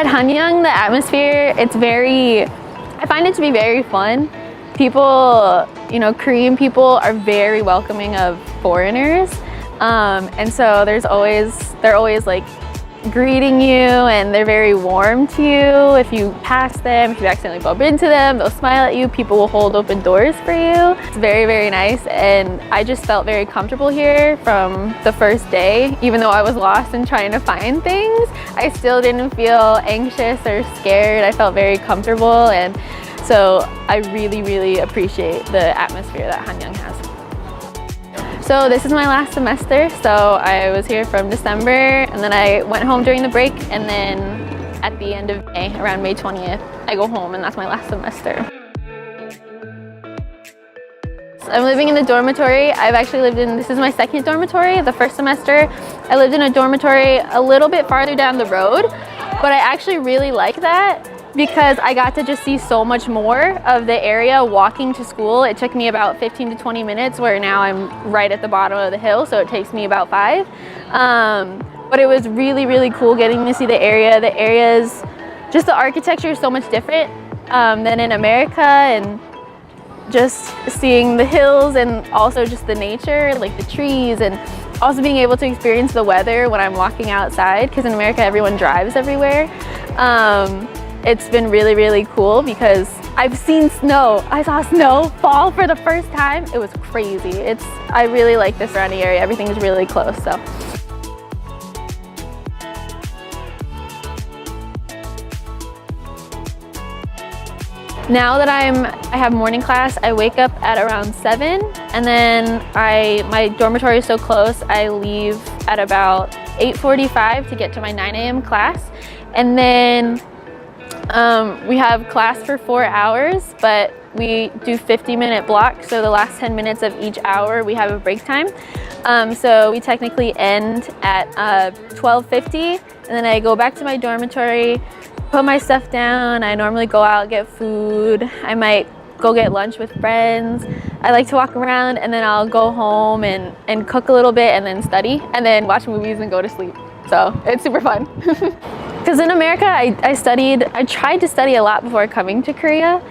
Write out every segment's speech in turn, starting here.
At Hanyang, the atmosphere, I find it to be very fun. People, Korean people are very welcoming of foreigners. And so they're always like greeting you, and they're very warm to you. If you pass them, if you accidentally bump into them, they'll smile at you. People will hold open doors for you. It's very, very nice, and I just felt very comfortable here from the first day. Even though I was lost and trying to find things, I still didn't feel anxious or scared. I felt very comfortable, and so I really, really appreciate the atmosphere that Hanyang has. So this is my last semester, so I was here from December, and then I went home during the break, and then at the end of May, around May 20th, I go home, and that's my last semester. So I'm living in the dormitory. This is my second dormitory. The first semester, I lived in a dormitory a little bit farther down the road, but I actually really like that, because I got to just see so much more of the area walking to school. It took me about 15 to 20 minutes, where now I'm right at the bottom of the hill, so it takes me about 5. But it was really, really cool getting to see the area. The areas, just the architecture is so much different than in America, and just seeing the hills and also just the nature, like the trees, and also being able to experience the weather when I'm walking outside, because in America everyone drives everywhere. It's been really, really cool because I've seen snow. I saw snow fall for the first time. It was crazy. I really like the surrounding area. Everything's really close. So. Now that I have morning class, I wake up at around 7, and then my dormitory is so close, I leave at about 8:45 to get to my 9 a.m. class, and then we have class for 4 hours, but we do 50-minute blocks, so the last 10 minutes of each hour we have a break time. So we technically end at 12:50, and then I go back to my dormitory, put my stuff down. I normally go out, get food. I might go get lunch with friends. I like to walk around, and then I'll go home and cook a little bit, and then study, and then watch movies and go to sleep. So it's super fun. Because in America, I tried to study a lot before coming to Korea,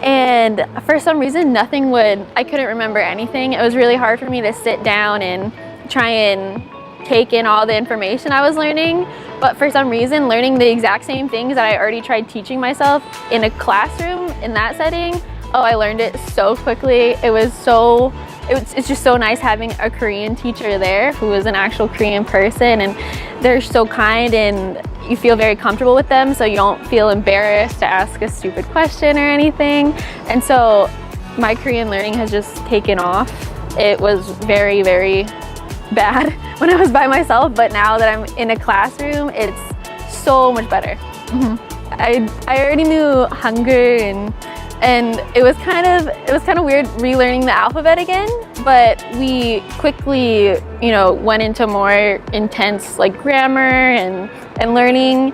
and for some reason I couldn't remember anything. It was really hard for me to sit down and try and take in all the information I was learning, but for some reason learning the exact same things that I already tried teaching myself in a classroom in that setting, I learned it so quickly. It's just so nice having a Korean teacher there who is an actual Korean person, and they're so kind, and you feel very comfortable with them, so you don't feel embarrassed to ask a stupid question or anything. And so my Korean learning has just taken off. It was very, very bad when I was by myself, but now that I'm in a classroom, it's so much better. I already knew Hanguk, and it was kind of weird relearning the alphabet again, but we quickly went into more intense like grammar and learning,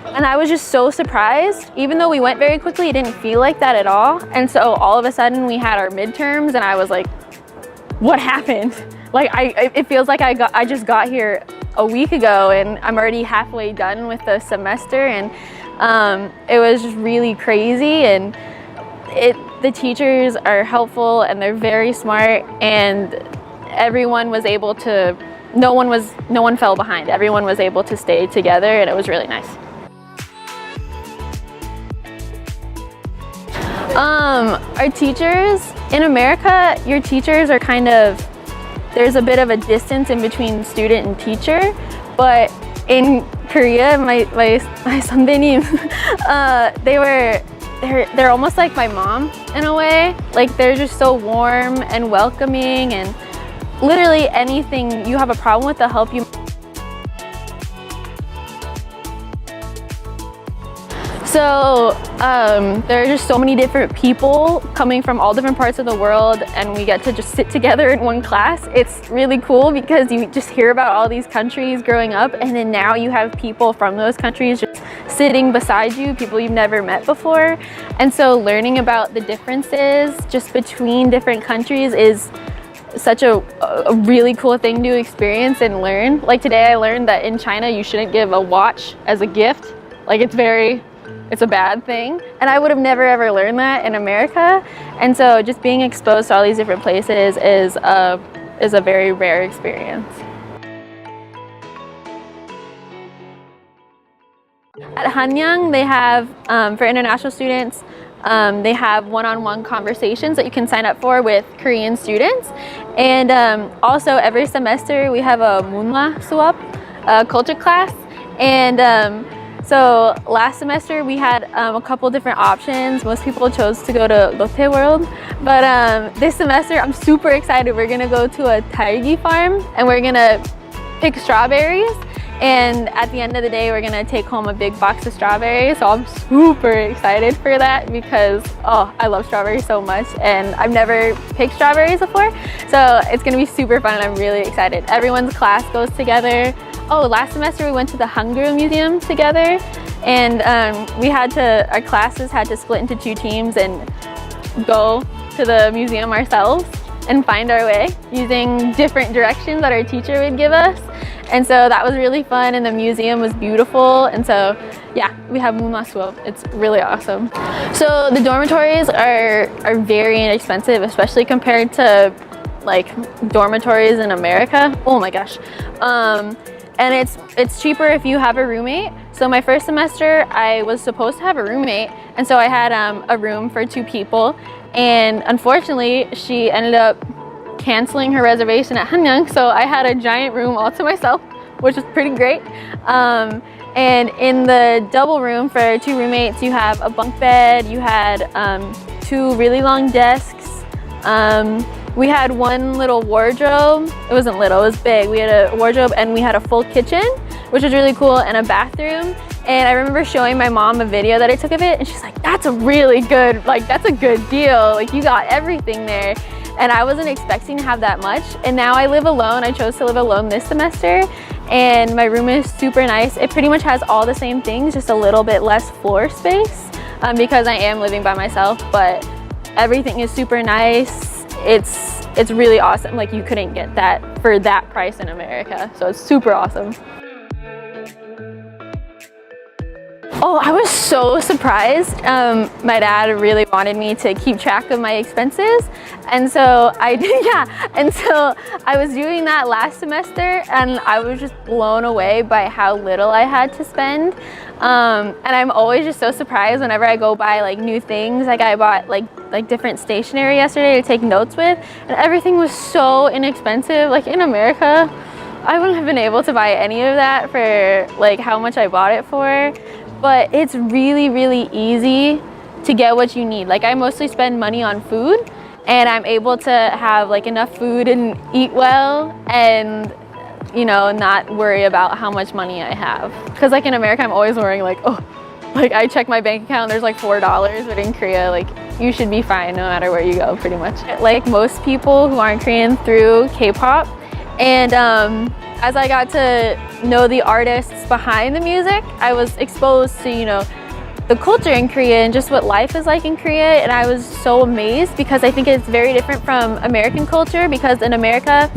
and I was just so surprised. Even though we went very quickly, it didn't feel like that at all. And so all of a sudden we had our midterms, and I was like, what happened? Like it feels like I just got here a week ago, and I'm already halfway done with the semester, and it was just really crazy. And the teachers are helpful, and they're very smart, and everyone was able to, no one fell behind. Everyone was able to stay together, and it was really nice. Our teachers, in America, your teachers are there's a bit of a distance in between student and teacher, but in Korea, my 선배님, they're almost like my mom in a way. Like, they're just so warm and welcoming, and literally anything you have a problem with, they'll help you. So there are just so many different people coming from all different parts of the world, and we get to just sit together in one class. It's really cool because you just hear about all these countries growing up, and then now you have people from those countries just sitting beside you, people you've never met before. And so learning about the differences just between different countries is such a really cool thing to experience and learn. Like today I learned that in China you shouldn't give a watch as a gift like it's a bad thing, and I would have never ever learned that in America. And so just being exposed to all these different places is a very rare experience. At Hanyang, they have, for international students, they have one-on-one conversations that you can sign up for with Korean students. And also every semester we have a 문화 수업, culture class. And so last semester we had a couple different options. Most people chose to go to Lotte World, but this semester I'm super excited. We're gonna go to a taigi farm and we're gonna pick strawberries. And at the end of the day, we're gonna take home a big box of strawberries. So I'm super excited for that because, oh, I love strawberries so much and I've never picked strawberries before. So it's gonna be super fun and I'm really excited. Everyone's class goes together. Oh, last semester we went to the Hanguk Museum together, and our classes had to split into 2 teams and go to the museum ourselves and find our way using different directions that our teacher would give us. And so that was really fun, and the museum was beautiful. And so yeah, we have 문화 수업. It's really awesome. So the dormitories are very inexpensive, especially compared to like dormitories in America. Oh my gosh. And it's cheaper if you have a roommate. So my first semester, I was supposed to have a roommate, and so I had a room for 2 people. And unfortunately, she ended up canceling her reservation at Hanyang, so I had a giant room all to myself, which was pretty great. And in the double room for 2 roommates, you have a bunk bed, you had 2 really long desks. We had 1 little wardrobe. It wasn't little, it was big. We had a wardrobe and we had a full kitchen, which was really cool, and a bathroom. And I remember showing my mom a video that I took of it, and she's like, that's a really good, like, that's a good deal. Like, you got everything there. And I wasn't expecting to have that much. And now I live alone. I chose to live alone this semester, and my room is super nice. It pretty much has all the same things, just a little bit less floor space because I am living by myself, but everything is super nice. It's really awesome. Like, you couldn't get that for that price in America. So it's super awesome. Oh, I was so surprised. My dad really wanted me to keep track of my expenses, and so I did. Yeah, and so I was doing that last semester, and I was just blown away by how little I had to spend. And I'm always just so surprised whenever I go buy like new things. Like, I bought like different stationery yesterday to take notes with, and everything was so inexpensive. Like, in America, I wouldn't have been able to buy any of that for like how much I bought it for. But it's really, really easy to get what you need. Like, I mostly spend money on food, and I'm able to have like enough food and eat well, and you know, not worry about how much money I have. Because like in America, I'm always worrying like, oh, like I check my bank account, there's like $4, but in Korea, like, you should be fine no matter where you go, pretty much. Like most people who aren't Korean, through K-pop, and as I got to know the artists behind the music, I was exposed to, you know, the culture in Korea and just what life is like in Korea, and I was so amazed because I think it's very different from American culture, because in America,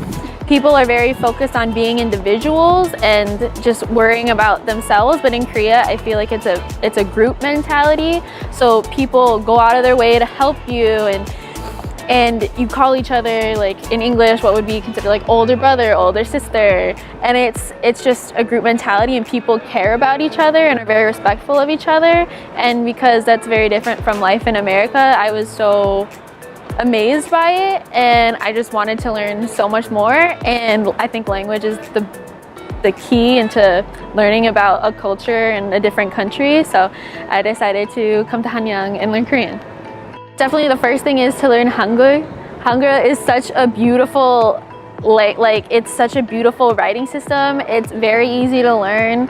people are very focused on being individuals and just worrying about themselves, but in Korea, I feel like it's a group mentality. So people go out of their way to help you, and you call each other, like in English, what would be considered like older brother, older sister. And it's just a group mentality, and people care about each other and are very respectful of each other. And because that's very different from life in America, I was so amazed by it, and I just wanted to learn so much more. And I think language is the key into learning about a culture in a different country. So I decided to come to Hanyang and learn Korean. Definitely the first thing is to learn Hanguk. Hanguk is such a beautiful, like it's such a beautiful writing system. It's very easy to learn.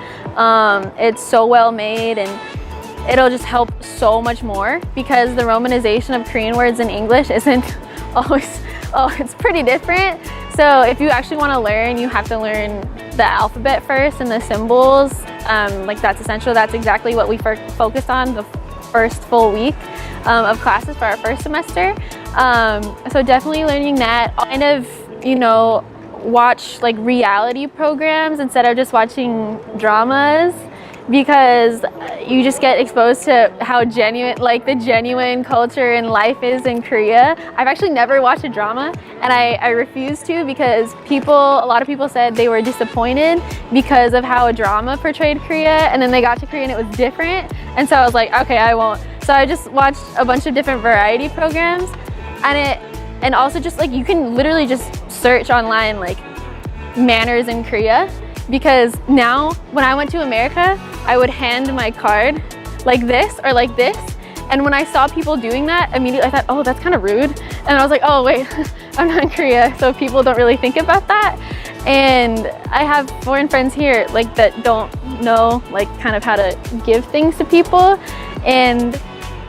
It's so well made, and it'll just help so much more, because the romanization of Korean words in English isn't always, it's pretty different. So if you actually want to learn, you have to learn the alphabet first and the symbols. Like, that's essential. That's exactly what we focused on the first full week of classes for our first semester. So definitely learning that. Kind of, you know, watch like reality programs instead of just watching dramas, because you just get exposed to how genuine, like the genuine culture and life is in Korea. I've actually never watched a drama, and I refused to because a lot of people said they were disappointed because of how a drama portrayed Korea, and then they got to Korea and it was different. And so I was like, okay, I won't. So I just watched a bunch of different variety programs, and also just like you can literally just search online like manners in Korea, because now when I went to America, I would hand my card like this or like this, and when I saw people doing that, immediately I thought, oh, that's kind of rude, and I was like, oh wait, I'm not in Korea, so people don't really think about that. And I have foreign friends here like that don't know like kind of how to give things to people, and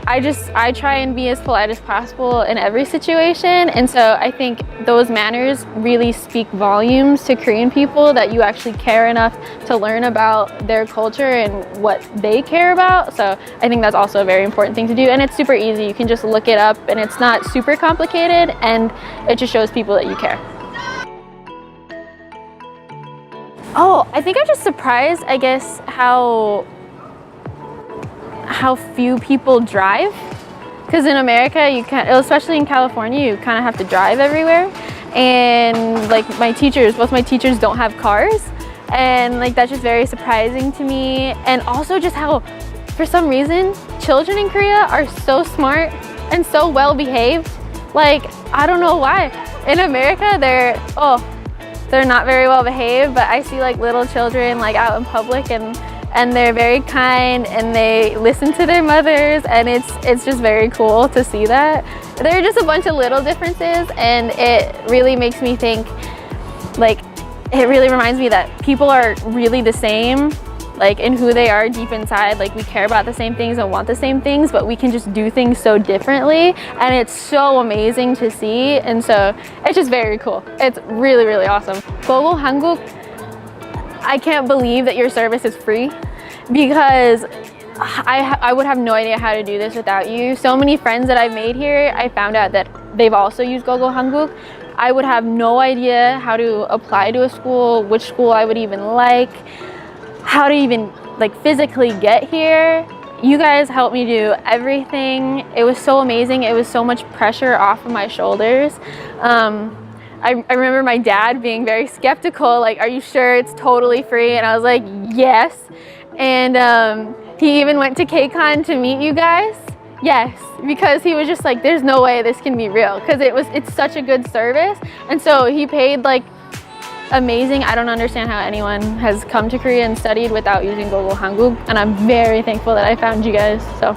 I try and be as polite as possible in every situation. And so I think those manners really speak volumes to Korean people, that you actually care enough to learn about their culture and what they care about. So I think that's also a very important thing to do, and it's super easy. You can just look it up and it's not super complicated, and it just shows people that you care. Oh, I think I'm just surprised, I guess, how few people drive, because in America you can't, especially in California, you kind of have to drive everywhere, and like both my teachers don't have cars, and like that's just very surprising to me. And also just how for some reason children in Korea are so smart and so well behaved. Like I don't know why. In America they're not very well behaved, but I see like little children like out in public, and they're very kind and they listen to their mothers, and it's just very cool to see that. There are just a bunch of little differences, and it really makes me think, like, it really reminds me that people are really the same, like in who they are deep inside. Like we care about the same things and want the same things, but we can just do things so differently, and it's so amazing to see. And so it's just very cool. It's really, really awesome. gogohanguk, I can't believe that your service is free, because I would have no idea how to do this without you. So many friends that I've made here, I found out that they've also used gogohanguk. I would have no idea how to apply to a school, which school I would even like, how to even like physically get here. You guys helped me do everything. It was so amazing. It was so much pressure off of my shoulders. I remember my dad being very skeptical, like, are you sure it's totally free? And I was like, yes. And he even went to KCON to meet you guys. Yes, because he was just like, there's no way this can be real, because it's such a good service. And so he paid like amazing. I don't understand how anyone has come to Korea and studied without using gogohanguk, and I'm very thankful that I found you guys. So